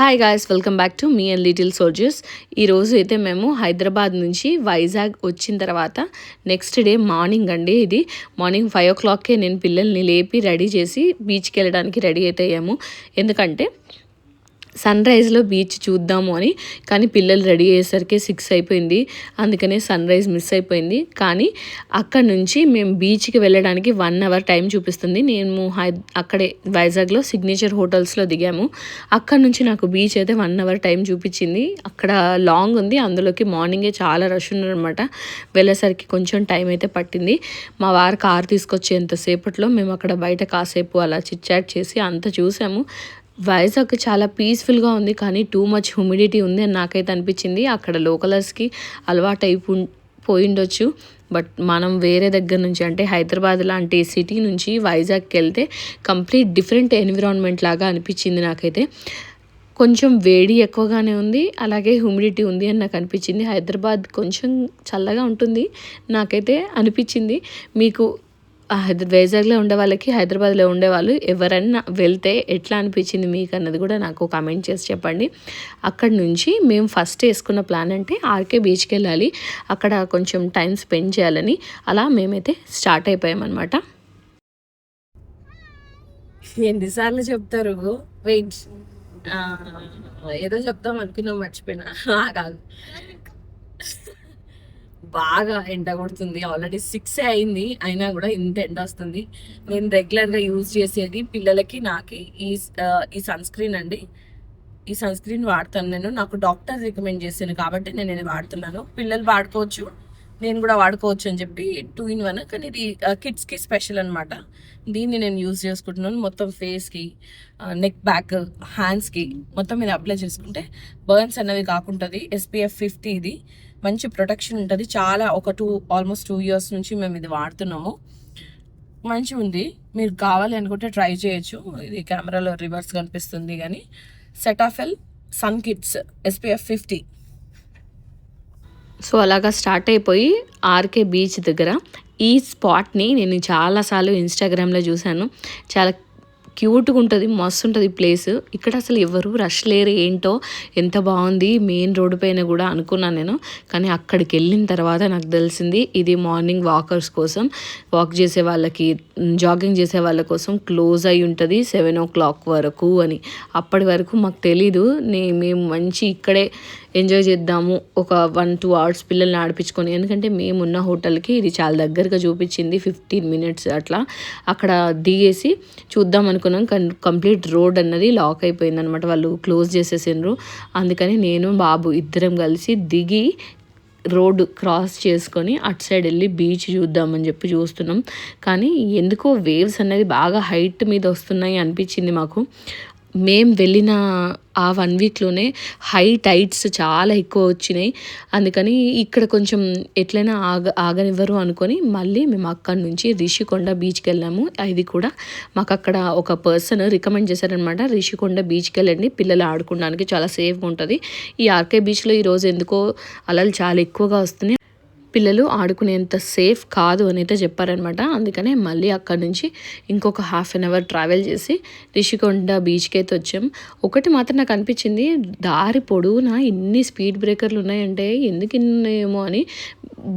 Hi guys, welcome back to me and little soldiers. ఈరోజు అయితే మేము హైదరాబాద్ నుంచి వైజాగ్ వచ్చిన తర్వాత నెక్స్ట్ డే మార్నింగ్ అండి. ఇది మార్నింగ్ 5 o'clockకే నేను పిల్లల్ని లేపి రెడీ చేసి బీచ్కి వెళ్ళడానికి రెడీ అయితే అయ్యాము. ఎందుకంటే సన్ రైజ్లో బీచ్ చూద్దాము అని, కానీ పిల్లలు రెడీ అయ్యేసరికి 6 అయిపోయింది. అందుకనే సన్ రైజ్ మిస్ అయిపోయింది. కానీ అక్కడ నుంచి మేము బీచ్కి వెళ్ళడానికి 1 hour టైం చూపిస్తుంది. మేము అక్కడే వైజాగ్లో సిగ్నేచర్ హోటల్స్లో దిగాము. అక్కడ నుంచి నాకు బీచ్ అయితే 1 hour టైం చూపించింది. అక్కడ లాంగ్ ఉంది, అందులోకి మార్నింగే చాలా రష్ ఉన్నారనమాట. వెళ్ళేసరికి కొంచెం టైం అయితే పట్టింది. మా వారు కారు తీసుకొచ్చేంతసేపట్లో మేము అక్కడ బయట కాసేపు అలా చిట్ చాట్ చేసి అంతా చూసాము. వైజాగ్ చాలా పీస్ఫుల్గా ఉంది, కానీ టూ మచ్ హ్యూమిడిటీ ఉంది అని నాకైతే అనిపించింది. అక్కడ లోకలర్స్కి అలవాటు పోయిండొచ్చు. బట్ మనం వేరే దగ్గర నుంచి, అంటే హైదరాబాద్ లాంటి సిటీ నుంచి వైజాగ్కి వెళ్తే కంప్లీట్ డిఫరెంట్ ఎన్విరాన్మెంట్ లాగా అనిపించింది నాకైతే. కొంచెం వేడి ఎక్కువగానే ఉంది, అలాగే హ్యూమిడిటీ ఉంది అని నాకు అనిపించింది. హైదరాబాద్ కొంచెం చల్లగా ఉంటుంది నాకైతే అనిపించింది. మీకు వైజాగ్లో ఉండే వాళ్ళకి, హైదరాబాద్లో ఉండేవాళ్ళు ఎవరైనా వెళ్తే ఎట్లా అనిపించింది మీకు అన్నది కూడా నాకు కామెంట్ చేసి చెప్పండి. అక్కడ నుంచి మేము ఫస్ట్ వేసుకున్న ప్లాన్ అంటే ఆర్కే బీచ్కి వెళ్ళాలి, అక్కడ కొంచెం టైం స్పెండ్ చేయాలని. అలా మేమైతే స్టార్ట్ అయిపోయామన్నమాట. ఎన్నిసార్లు చెప్తారు వెయిట్, ఏదో చెప్తాం అనుకున్నాం మర్చిపోయినా. కాదు, బాగా ఎండ కొడుతుంది. ఆల్రెడీ 6 అయింది, అయినా కూడా ఇంత ఎండ వస్తుంది. నేను రెగ్యులర్గా యూజ్ చేసేది పిల్లలకి నాకు ఈ సన్ స్క్రీన్ అండి. ఈ సన్ స్క్రీన్ వాడతాను నేను, నాకు డాక్టర్ రికమెండ్ చేశాను కాబట్టి నేను ఇది వాడుతున్నాను. పిల్లలు వాడుకోవచ్చు, నేను కూడా వాడుకోవచ్చు అని చెప్పి 2 in 1. కానీ ఇది కిడ్స్కి స్పెషల్ అనమాట. దీన్ని నేను యూజ్ చేసుకుంటున్నాను. మొత్తం ఫేస్కి, నెక్ బ్యాక్, హ్యాండ్స్కి మొత్తం మీద అప్లై చేసుకుంటే బర్న్స్ అనేవి కాకుంటుంది. SPF 50 ఇది మంచి ప్రొటెక్షన్ ఉంటుంది. చాలా ఆల్మోస్ట్ 2 years నుంచి మేము ఇది వాడుతున్నాము. మంచిగా ఉంది, మీరు కావాలి అనుకుంటే ట్రై చేయొచ్చు. ఇది కెమెరాలో రివర్స్ కనిపిస్తుంది కానీ సెటాఫెల్ సన్ కిడ్స్ SPF 50. సో అలాగా స్టార్ట్ అయిపోయి ఆర్కే బీచ్ దగ్గర ఈ స్పాట్ని నేను చాలాసార్లు ఇన్స్టాగ్రామ్లో చూశాను. చాలా క్యూట్గా ఉంటుంది, మస్తు ఉంటుంది ప్లేస్. ఇక్కడ అసలు ఎవరు రష్ లేరు, ఏంటో ఎంత బాగుంది మెయిన్ రోడ్డు పైన కూడా అనుకున్నాను నేను. కానీ అక్కడికి వెళ్ళిన తర్వాత నాకు తెలిసింది ఇది మార్నింగ్ వాకర్స్ కోసం, వాక్ చేసే వాళ్ళకి, జాగింగ్ చేసే వాళ్ళ కోసం క్లోజ్ అయి ఉంటుంది 7 o'clock వరకు అని. అప్పటి వరకు మాకు తెలీదు. మేము మంచి ఇక్కడే ఎంజాయ్ చేద్దాము ఒక 1-2 hours పిల్లల్ని ఆడిపించుకొని. ఎందుకంటే మేమున్న హోటల్కి ఇది చాలా దగ్గరగా చూపించింది, 15 minutes అట్లా. అక్కడ దిగేసి చూద్దాం అనుకున్నాం, కంప్లీట్ రోడ్ అన్నది లాక్ అయిపోయింది అనమాట, వాళ్ళు క్లోజ్ చేసేసిండ్రు. అందుకని నేను బాబు ఇద్దరం కలిసి దిగి రోడ్డు క్రాస్ చేసుకొని అటు సైడ్ వెళ్ళి బీచ్ చూద్దామని చెప్పి చూస్తున్నాం. కానీ ఎందుకో వేవ్స్ అనేది బాగా హైట్ మీద వస్తున్నాయి అనిపించింది మాకు. మేము వెళ్ళిన ఆ 1 weekలోనే హై టైడ్స్ చాలా ఎక్కువ వచ్చినాయి. అందుకని ఇక్కడ కొంచెం ఎట్లయినా ఆగనివ్వరు అనుకొని మళ్ళీ మేము అక్కడి నుంచి రిషికొండ బీచ్కి వెళ్ళాము. ఇది కూడా మాకు అక్కడ ఒక పర్సన్ రికమెండ్ చేశారనమాట, రిషికొండ బీచ్కి వెళ్ళండి, పిల్లలు ఆడుకోవడానికి చాలా సేఫ్గా ఉంటుంది. ఈ ఆర్కే బీచ్లో ఈరోజు ఎందుకో అలలు చాలా ఎక్కువగా వస్తున్నాయి, పిల్లలు ఆడుకునేంత సేఫ్ కాదు అని అయితే చెప్పారనమాట. అందుకనే మళ్ళీ అక్కడి నుంచి ఇంకొక 1/2 hour ట్రావెల్ చేసి రిషికొండ బీచ్కి అయితే వచ్చాం. ఒకటి మాత్రం నాకు అనిపించింది, దారి పొడవునా ఇన్ని స్పీడ్ బ్రేకర్లు ఉన్నాయంటే ఎందుకు ఉన్నాయేమో అని.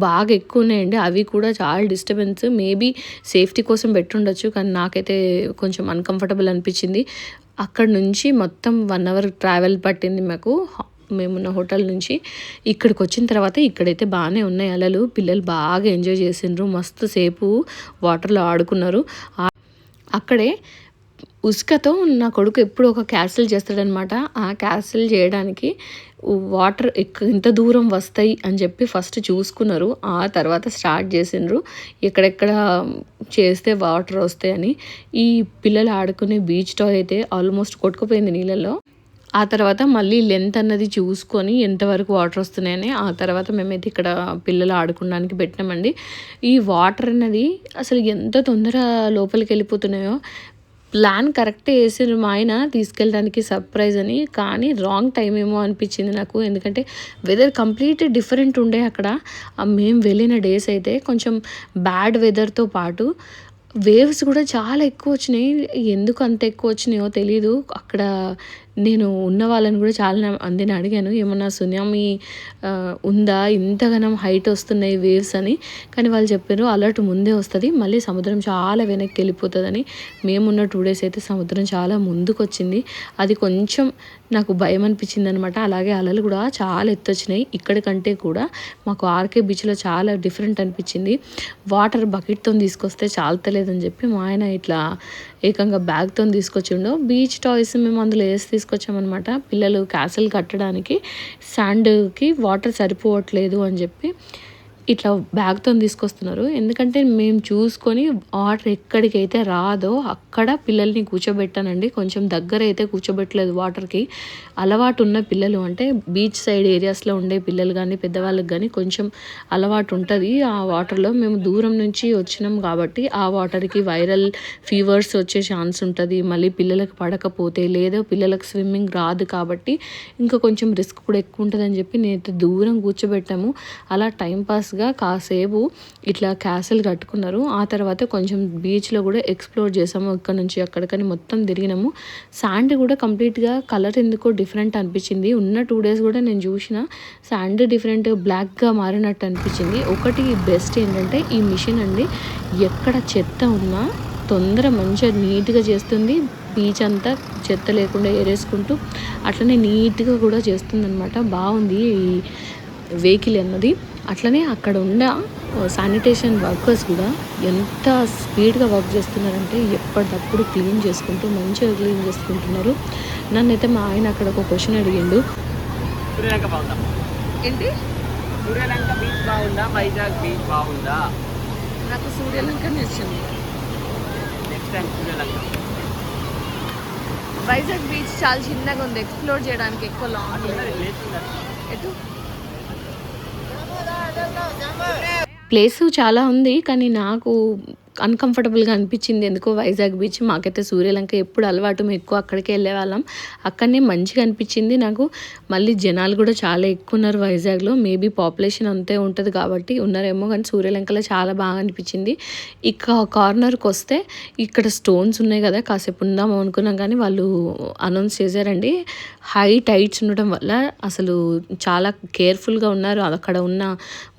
బాగా ఎక్కువ ఉన్నాయండి, అవి కూడా చాలా డిస్టర్బెన్స్. మేబీ సేఫ్టీ కోసం పెట్టుండొచ్చు, కానీ నాకైతే కొంచెం అన్కంఫర్టబుల్ అనిపించింది. అక్కడ నుంచి మొత్తం 1 hour ట్రావెల్ పట్టింది మాకు మేమున్న హోటల్ నుంచి. ఇక్కడికి వచ్చిన తర్వాత ఇక్కడైతే బాగానే ఉన్నాయి అలలు, పిల్లలు బాగా ఎంజాయ్ చేసిండ్రు, మస్తు సేపు వాటర్లో ఆడుకున్నారు. అక్కడే ఉసుకతో నా కొడుకు ఎప్పుడు ఒక క్యాసిల్ చేస్తాడనమాట. ఆ క్యాసిల్ చేయడానికి వాటర్ ఇంత దూరం వస్తాయి అని చెప్పి ఫస్ట్ చూసుకున్నారు, ఆ తర్వాత స్టార్ట్ చేసిండ్రు ఎక్కడెక్కడ చేస్తే వాటర్ వస్తాయని. ఈ పిల్లలు ఆడుకునే బీచ్ టాయ్ అయితే ఆల్మోస్ట్ కొట్టుకుపోయింది నీళ్ళల్లో. ఆ తర్వాత మళ్ళీ లెంత్ అన్నది చూసుకొని ఎంతవరకు వాటర్ వస్తున్నాయని ఆ తర్వాత మేమైతే ఇక్కడ పిల్లలు ఆడుకోవడానికి పెట్టినామండి. ఈ వాటర్ అన్నది అసలు ఎంత తొందర లోపలికి వెళ్ళిపోతున్నాయో. ప్లాన్ కరెక్టే వేసారు మా ఆయన తీసుకెళ్ళడానికి సర్ప్రైజ్ అని, కానీ రాంగ్ టైం ఏమో అనిపించింది నాకు. ఎందుకంటే వెదర్ కంప్లీట్ డిఫరెంట్ ఉండే అక్కడ. మేము వెళ్ళిన డేస్ అయితే కొంచెం బ్యాడ్ వెదర్తో పాటు వేవ్స్ కూడా చాలా ఎక్కువ వచ్చినాయి. ఎందుకు అంత ఎక్కువ వచ్చినాయో తెలీదు. అక్కడ నేను ఉన్న వాళ్ళని కూడా చాలా మందిని అడిగాను, ఏమన్నా సునామీ ఉందా, ఇంతగానం హైట్ వస్తున్నాయి వేవ్స్ అని. కానీ వాళ్ళు చెప్పారు అలర్ట్ ముందే వస్తుంది, మళ్ళీ సముద్రం చాలా వెనక్కి వెళ్ళిపోతుందని. మేమున్న 2 days అయితే సముద్రం చాలా ముందుకు వచ్చింది. అది కొంచెం నాకు భయం అనిపించింది అనమాట. అలాగే అలలు కూడా చాలా ఎత్తొచ్చినాయి. ఇక్కడ కంటే కూడా మాకు ఆర్కే బీచ్లో చాలా డిఫరెంట్ అనిపించింది. వాటర్ బకెట్తో తీసుకొస్తే చాలతలేదని చెప్పి మా ఆయన ఇట్లా ఏకంగా బ్యాగ్తో తీసుకొచ్చిండు. బీచ్ టాయ్స్ మేము అందులో వేసి తీసుకొచ్చామన్నమాట. పిల్లలు క్యాసిల్ కట్టడానికి శాండ్కి వాటర్ సరిపోవట్లేదు అని చెప్పి ఇట్లా బ్యాగ్తో తీసుకొస్తున్నారు. ఎందుకంటే మేము చూసుకొని వాటర్ ఎక్కడికైతే రాదో అక్కడ పిల్లల్ని కూర్చోబెట్టానండి. కొంచెం దగ్గర అయితే కూర్చోబెట్టలేదు వాటర్కి. అలవాటు ఉన్న పిల్లలు అంటే బీచ్ సైడ్ ఏరియాస్లో ఉండే పిల్లలు కానీ పెద్దవాళ్ళకి కానీ కొంచెం అలవాటు ఉంటుంది ఆ వాటర్లో. మేము దూరం నుంచి వచ్చినాం కాబట్టి ఆ వాటర్కి వైరల్ ఫీవర్స్ వచ్చే ఛాన్స్ ఉంటుంది. మళ్ళీ పిల్లలకు పడకపోతే లేదా పిల్లలకు స్విమ్మింగ్ రాదు కాబట్టి ఇంకా కొంచెం రిస్క్ కూడా ఎక్కువ ఉంటుందని చెప్పి నేను దూరం కూర్చోబెట్టాము. అలా టైంపాస్ కాసేపు ఇట్లా క్యాసిల్ కట్టుకున్నారు. ఆ తర్వాత కొంచెం బీచ్లో కూడా ఎక్స్ప్లోర్ చేసాము. ఇక్కడ నుంచి అక్కడికని మొత్తం తిరిగినాము. శాండ్ కూడా కంప్లీట్గా కలర్ ఎందుకో డిఫరెంట్ అనిపించింది. ఉన్న 2 days కూడా నేను చూసిన శాండ్ డిఫరెంట్ బ్లాక్గా మారినట్టు అనిపించింది. ఒకటి బెస్ట్ ఏంటంటే ఈ మిషన్ అండి, ఎక్కడ చెత్త ఉన్నా తొందర మంచిగా నీట్గా చేస్తుంది. బీచ్ అంతా చెత్త లేకుండా ఏరేసుకుంటూ అట్లనే నీట్గా కూడా చేస్తుంది అనమాట. బాగుంది ఈ వెహికల్ అన్నది. అట్లనే అక్కడ ఉన్న శానిటేషన్ వర్కర్స్ కూడా ఎంత స్పీడ్గా వర్క్ చేస్తున్నారంటే ఎప్పటికప్పుడు క్లీన్ చేసుకుంటూ మంచిగా క్లీన్ చేసుకుంటున్నారు. నన్నైతే మా ఆయన అక్కడ ఒక క్వశ్చన్ అడిగిండు, సూర్యలంక బాగుందా? ఏంటి సూర్యలంక బీచ్ బాగుందా, వైజాగ్ బీచ్ బాగుందా? నాకు సూర్యలంక నచ్చింది. Next time Suryalanka. Vizag beach చాలా చిన్నగా ఉంది, ఎక్స్ప్లోర్ చేయడానికి ఎక్కువ లాంగ్. ఎటు ప్లేస్ చాలా ఉంది కానీ నాకు అన్కంఫర్టబుల్గా అనిపించింది ఎందుకో వైజాగ్ బీచ్. మాకైతే సూర్యలంక ఎప్పుడు అలవాటు, మేము ఎక్కువ అక్కడికే వెళ్ళేవాళ్ళం. అక్కడనే మంచిగా అనిపించింది నాకు. మళ్ళీ జనాలు కూడా చాలా ఎక్కువ ఉన్నారు వైజాగ్లో. మేబీ పాపులేషన్ అంతే ఉంటుంది కాబట్టి ఉన్నారేమో, కానీ సూర్యలంకలో చాలా బాగా అనిపించింది. ఇక కార్నర్కి వస్తే ఇక్కడ స్టోన్స్ ఉన్నాయి కదా, కాసేపు ఉందాము అనుకున్నాం కానీ వాళ్ళు అనౌన్స్ చేశారండి. హై టైడ్స్ ఉండడం వల్ల అసలు చాలా కేర్ఫుల్గా ఉన్నారు అక్కడ ఉన్న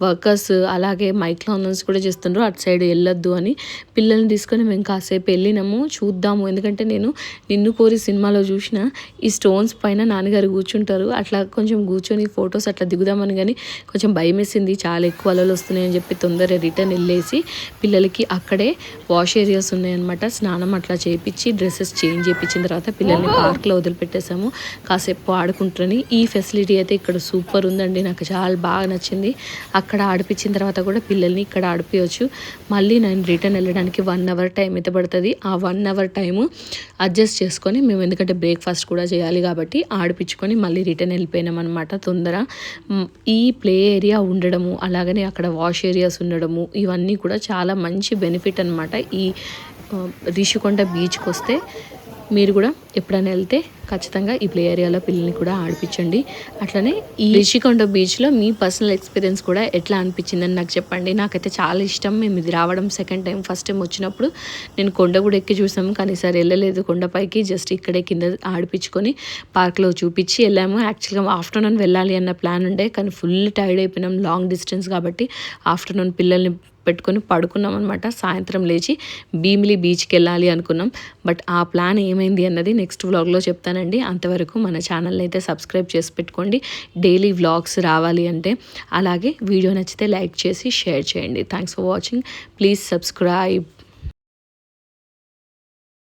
వర్కర్స్. అలాగే మైక్లో అనౌన్స్ కూడా చేస్తున్నారు అటు సైడ్ వెళ్ళొద్దు అని. పిల్లల్ని తీసుకొని మేము కాసేపు వెళ్ళినాము చూద్దాము. ఎందుకంటే నేను నిన్ను కోరి సినిమాలో చూసిన ఈ స్టోన్స్ పైన నాన్నగారు కూర్చుంటారు, అట్లా కొంచెం కూర్చొని ఫొటోస్ అట్లా దిగుదామని. కానీ కొంచెం భయం వేసింది, చాలా ఎక్కువ అలలు వస్తున్నాయని చెప్పి తొందరగా రిటర్న్ వెళ్ళేసి పిల్లలకి అక్కడే వాష్ ఏరియాస్ ఉన్నాయన్నమాట. స్నానం అట్లా చేయించి డ్రెస్సెస్ చేంజ్ చేయించిన తర్వాత పిల్లల్ని పార్క్లో వదిలిపెట్టేసాము. కాసేపు ఆడుకుంటారని. ఈ ఫెసిలిటీ అయితే ఇక్కడ సూపర్ ఉందండి, నాకు చాలా బాగా నచ్చింది. అక్కడ ఆడిపించిన తర్వాత కూడా పిల్లల్ని ఇక్కడ ఆడిపించవచ్చు. మళ్ళీ నేను రిటర్న్ వెళ్ళడానికి 1 hour టైం అయితే పడుతుంది. ఆ 1 hour టైము అడ్జస్ట్ చేసుకొని మేము, ఎందుకంటే బ్రేక్ఫాస్ట్ కూడా చేయాలి కాబట్టి ఆడిపించుకొని మళ్ళీ రిటర్న్ వెళ్ళిపోయినాం అనమాట తొందర. ఈ ప్లే ఏరియా ఉండడము, అలాగనే అక్కడ వాష్ ఏరియాస్ ఉండడము, ఇవన్నీ కూడా చాలా మంచి బెనిఫిట్ అనమాట. ఈ రిషికొండ బీచ్కి వస్తే మీరు కూడా ఎప్పుడైనా వెళ్తే ఖచ్చితంగా ఈ ప్లే ఏరియాలో పిల్లల్ని కూడా ఆడిపించండి. అట్లనే ఈ రిషికొండ బీచ్లో మీ పర్సనల్ ఎక్స్పీరియన్స్ కూడా ఎట్లా అనిపించిందని నాకు చెప్పండి. నాకైతే చాలా ఇష్టం మేము ఇది రావడం. సెకండ్ టైం, ఫస్ట్ టైం వచ్చినప్పుడు నేను కొండ కూడా ఎక్కి చూసాము కానీ ఈసారి వెళ్ళలేదు కొండపైకి. జస్ట్ ఇక్కడే కింద ఆడిపించుకొని పార్క్లో చూపించి వెళ్ళాము. యాక్చువల్గా ఆఫ్టర్నూన్ వెళ్ళాలి అన్న ప్లాన్ ఉండే కానీ ఫుల్ టైర్డ్ అయిపోయినాం, లాంగ్ డిస్టెన్స్ కాబట్టి. ఆఫ్టర్నూన్ పిల్లల్ని పెట్టుకొని పడుకున్నాం అనమాట. సాయంత్రం లేచి భీమిలి బీచ్కి వెళ్ళాలి అనుకున్నాం. బట్ ఆ ప్లాన్ ఏమైంది అన్నది నెక్స్ట్ వ్లాగ్లో చెప్తానండి. అంతవరకు మన ఛానల్ని అయితే సబ్స్క్రైబ్ చేసి పెట్టుకోండి డైలీ వ్లాగ్స్ రావాలి అంటే. అలాగే వీడియో నచ్చితే లైక్ చేసి షేర్ చేయండి. Thanks for watching. Please subscribe.